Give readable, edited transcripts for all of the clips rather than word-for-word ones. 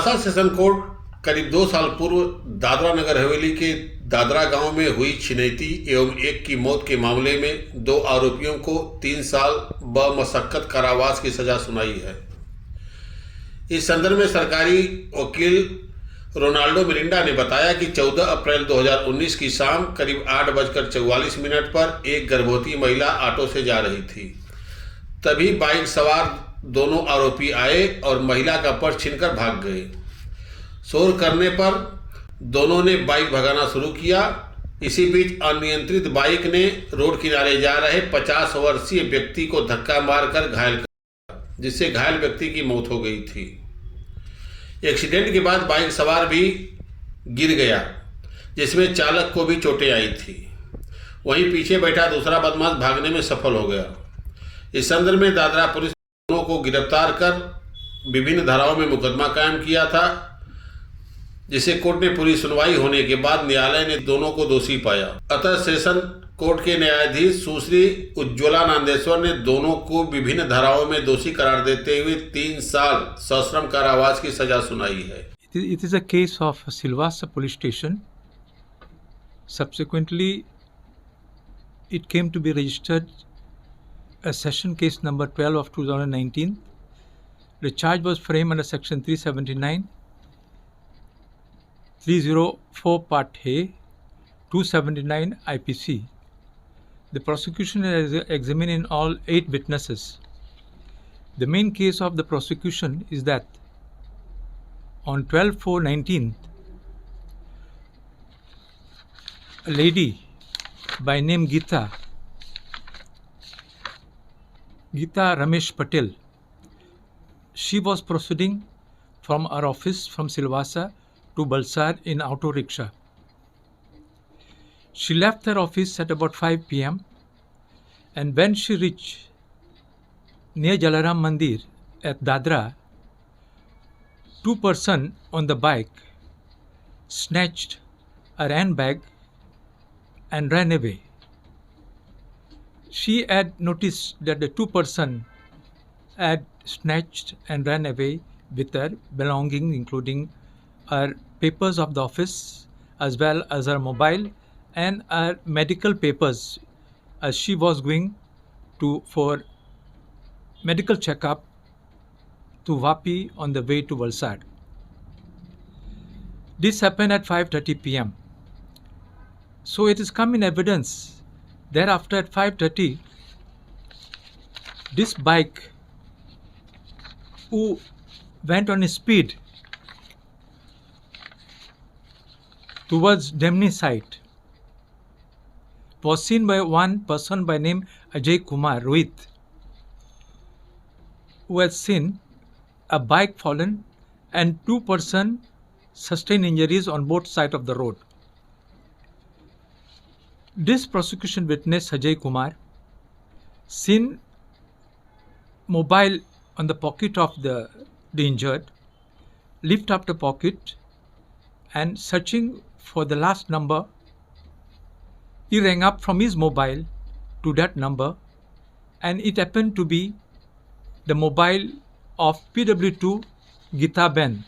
Silvassa session court करीब 2 साल पूर्व दादरा नगर हवेली के दादरा गांव में हुई छिनैती एवं एक की मौत के मामले में 2 आरोपियों को 3 साल बमसक कारावास की सजा सुनाई है। इस संदर्भ में सरकारी वकील रोनाल्डो मिरिंडा ने बताया कि 14 अप्रैल 2019 की शाम करीब 8:44 पर एक गर्भवती महिला ऑटो से जा रही थी। तभी बाइक सवार दोनों आरोपी आए और महिला का पर्स छीनकर भाग गए। शोर करने पर दोनों ने बाइक भगाना शुरू किया। इसी बीच अनियंत्रित बाइक ने रोड किनारे जा रहे 50 वर्षीय व्यक्ति को धक्का मारकर घायल कर दिया, जिससे घायल व्यक्ति की मौत हो गई थी। एक्सीडेंट के बाद बाइक सवार भी गिर गया, जिसमें चालक को भी चोटें आई थी। वहीं पीछे बैठा दूसरा बदमाश भागने में सफल हो गया। इस संदर्भ में दादरा पुलिस ने दोनों को गिरफ्तार कर विभिन्न धाराओं में मुकदमा कायम किया था, जिसे कोर्ट ने पूरी सुनवाई होने के बाद न्यायालय ने दोनों को दोषी पाया। अतः सेशन कोर्ट के न्यायाधीश सुश्री उज्ज्वला नांदेश्वर ने दोनों को विभिन्न धाराओं में दोषी करार देते हुए 3 साल सश्रम कारावास की सजा सुनाई है। It is a case of Silvassa police station. Subsequently, it came to be registered as session case number 12 of 2019. The charge was framed under section 379, 304 part A, 279 IPC. The prosecution has examined in all 8 witnesses. The main case of the prosecution is that on 12/4/19, a lady by name Geeta Ramesh Patel, she was proceeding from her office from Silvassa to Balsad in auto rickshaw. She left her office at about 5 p.m. and when she reached near Jalaram Mandir at Dadra, 2 persons on the bike snatched her handbag and ran away. She had noticed that the 2 persons had snatched and ran away with her belongings, including her papers of the office as well as her mobile and her medical papers, as she was going for medical checkup to Vapi on the way to Valsad. This happened at 5:30 p.m. So it is come in evidence. Thereafter at 5:30, this bike who went on a speed towards Demni site was seen by one person by name Ajay Kumar Rohit, who had seen a bike fallen and 2 persons sustained injuries on both sides of the road. This prosecution witness Ajay Kumar seen mobile on the pocket of the injured, lift up the pocket and searching for the last number, he rang up from his mobile to that number, and it happened to be the mobile of PW2 Geeta Ben,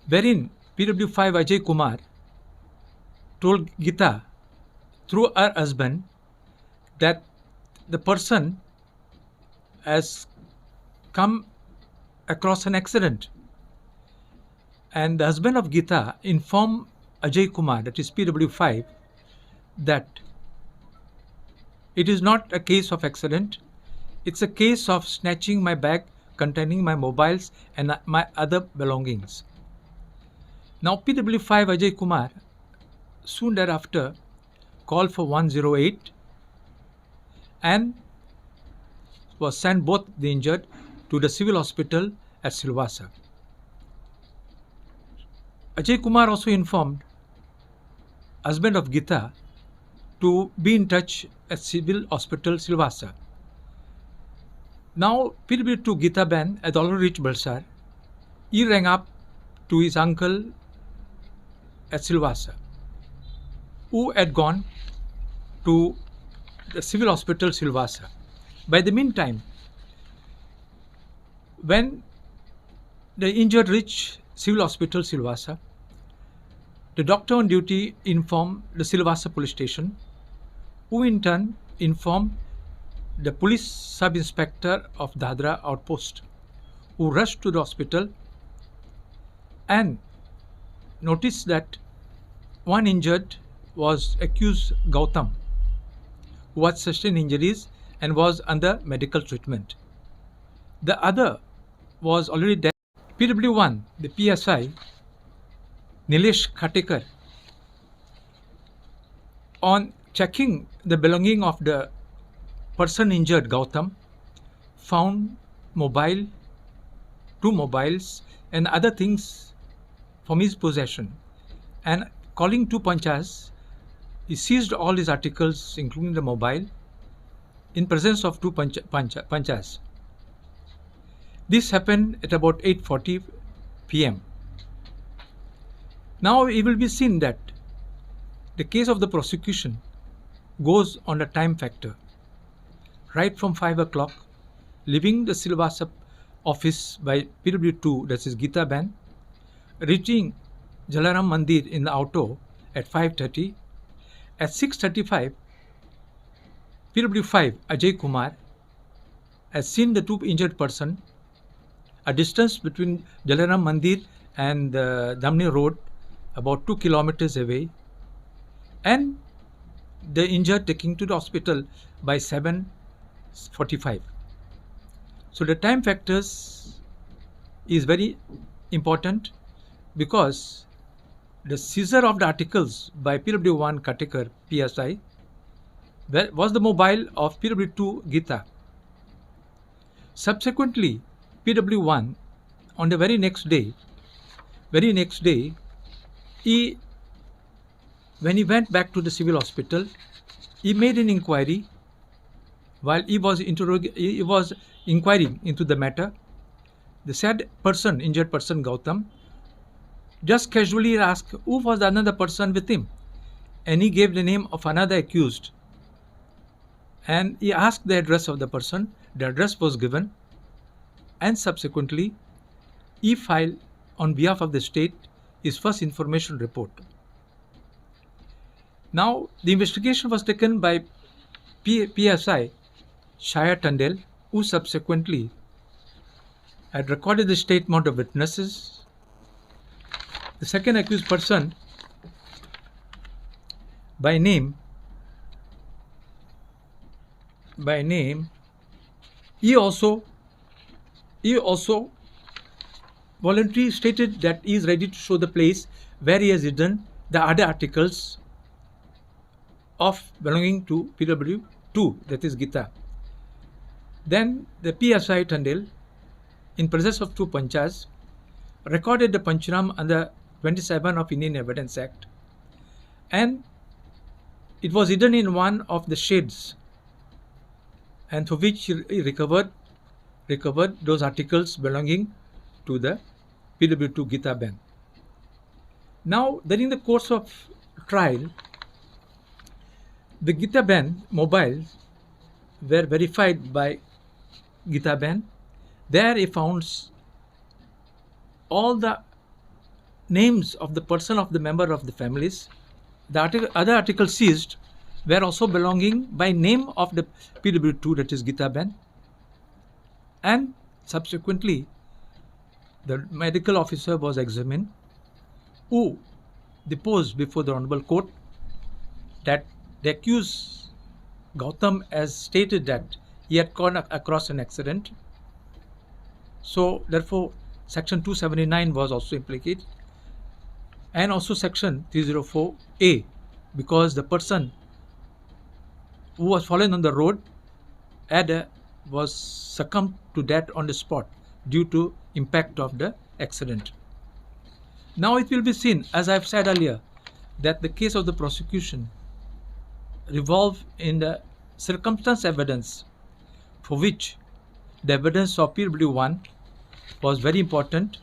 wherein PW5 Ajay Kumar told Geeta through her husband that the person has come across an accident, and the husband of Geeta informed Ajay Kumar, that is PW5, that it is not a case of accident, it's a case of snatching my bag containing my mobiles and my other belongings. Now PW5 Ajay Kumar soon thereafter called for 108 and was sent both the injured to the civil hospital at Silvassa. Ajay Kumar also informed husband of Geeta to be in touch at civil hospital Silvassa. Now PW2 Geeta Ben had already reached Balsar. He rang up to his uncle at Silvassa, who had gone to the civil hospital Silvassa. By the meantime, when The injured reached Civil Hospital Silvassa. The doctor on duty informed the Silvassa police station, who in turn informed the police sub-inspector of Dadra outpost, who rushed to the hospital and noticed that one injured was accused Gautam, who had sustained injuries and was under medical treatment. The other was already dead. PW1, the PSI, Nilesh Khatekar, on checking the belonging of the person injured, Gautam, found two mobiles and other things from his possession, and calling two panchas, he seized all his articles including the mobile in presence of two panchas. This happened at about 8:40 p.m. Now it will be seen that the case of the prosecution goes on a time factor. Right from 5 o'clock, leaving the Silvassa office by PW2, that is Gita Ben, reaching Jalaram Mandir in the auto at 5:30. At 6:35, PW5 Ajay Kumar has seen the two injured person. A distance between Jalaram Mandir and the Damni road about 2 kilometers away, and the injured taken to the hospital by 7:45. So the time factors is very important, because the seizure of the articles by PW1 Khatekar PSI was the mobile of PW2 Gita. Subsequently, PW1 on the very next day, when he went back to the civil hospital, he made an inquiry. While he was inquiring into the matter, the said person, injured person Gautam, just casually asked who was the another person with him, and he gave the name of another accused, and he asked the address of the person. The address was given, and subsequently he filed on behalf of the state his first information report. Now the investigation was taken by PSI Shaya Tandel, who subsequently had recorded the statement of witnesses. The second accused person, by name, he also voluntarily stated that he is ready to show the place where he has hidden the other articles of belonging to PW2, that is Gita. Then the PSI Tandel, in presence of two panchas, recorded the panchram under 27 of Indian Evidence Act, and it was hidden in one of the sheds, and for which he recovered those articles belonging to the PW2 Gita Ben. Now, during the course of trial, the Gita Ben mobiles were verified by Gita Ben. There he found all the names of the person of the member of the families. The other articles seized were also belonging by name of the PW2, that is Gita Ben. And subsequently, the medical officer was examined, who deposed before the Honorable Court that the accused Gautam has stated that he had gone across an accident. So therefore, Section 279 was also implicated, and also Section 304A, because the person who was fallen on the road was succumbed to death on the spot due to impact of the accident. Now it will be seen, as I have said earlier, that the case of the prosecution revolved in the circumstance evidence, for which the evidence of PW1 was very important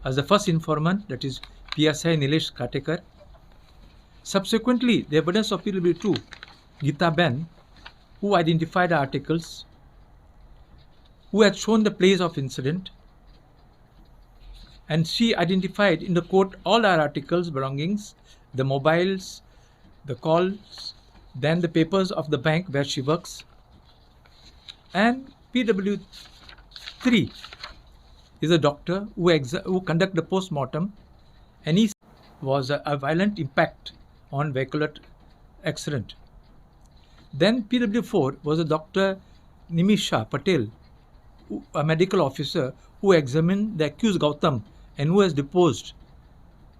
as the first informant, that is PSI Nilesh Khatekar. Subsequently, the evidence of PW2 Gita Ben, who identified the articles, who had shown the place of incident, and she identified in the court all her articles, belongings, the mobiles, the calls, then the papers of the bank where she works. And PW3 is a doctor who conduct the post-mortem, and he was a violent impact on vehicular accident. Then PW4 was a Dr. Nimisha Patel, a medical officer who examined the accused Gautam and who has deposed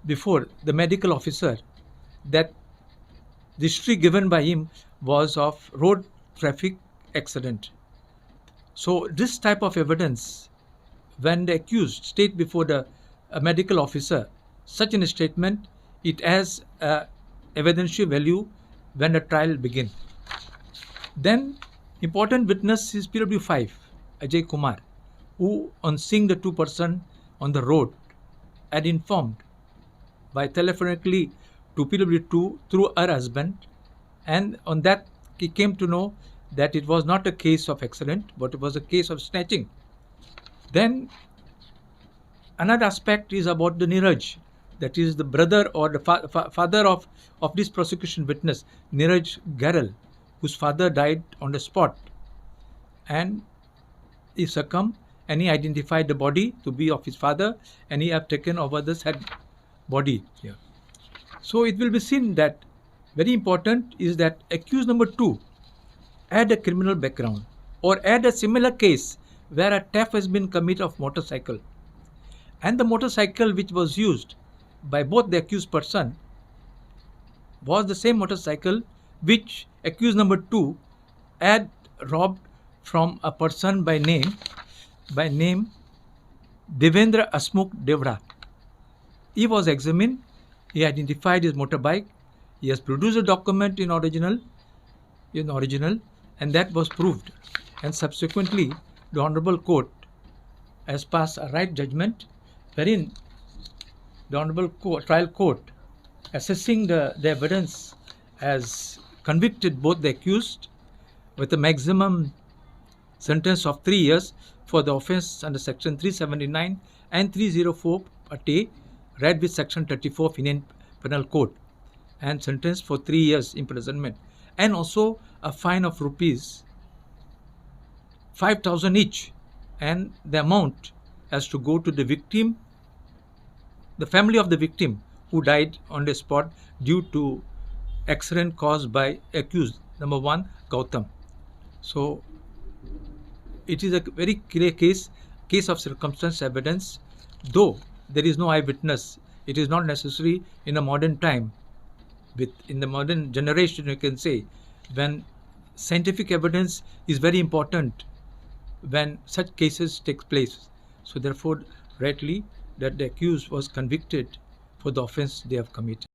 before the medical officer that the history given by him was of road traffic accident. So this type of evidence, when the accused state before the medical officer such a statement, it has evidentiary value when the trial begins. Then important witness is PW5, Ajay Kumar, who on seeing the two person on the road had informed by telephonically to PW2 through her husband, and on that he came to know that it was not a case of accident but it was a case of snatching. Then another aspect is about the Niraj, that is the brother or the father of this prosecution witness, Niraj Garal, whose father died on the spot, and he succumbed and he identified the body to be of his father, and he have taken over the said body here. So it will be seen that very important is that accused number 2 had a criminal background or had a similar case where a theft has been committed of motorcycle, and the motorcycle which was used by both the accused person was the same motorcycle which accused number 2 had robbed from a person by name Devendra Asmukh Devra. He was examined, he identified his motorbike, he has produced a document in original, and that was proved. And subsequently, the Honorable Court has passed a right judgment wherein the Honorable Trial Court, assessing the evidence, has convicted both the accused with a maximum sentence of 3 years for the offence under Section 379 and 304 A, read with Section 34 of Indian Penal Code, and sentenced for 3 years imprisonment, and also a fine of rupees 5,000 each, and the amount has to go to the victim, the family of the victim who died on the spot due to accident caused by accused number 1 Gautam. So it is a very clear case of circumstance evidence. Though there is no eyewitness, it is not necessary in a modern time, in the modern generation, you can say, when scientific evidence is very important when such cases take place. So therefore, rightly that the accused was convicted for the offence they have committed.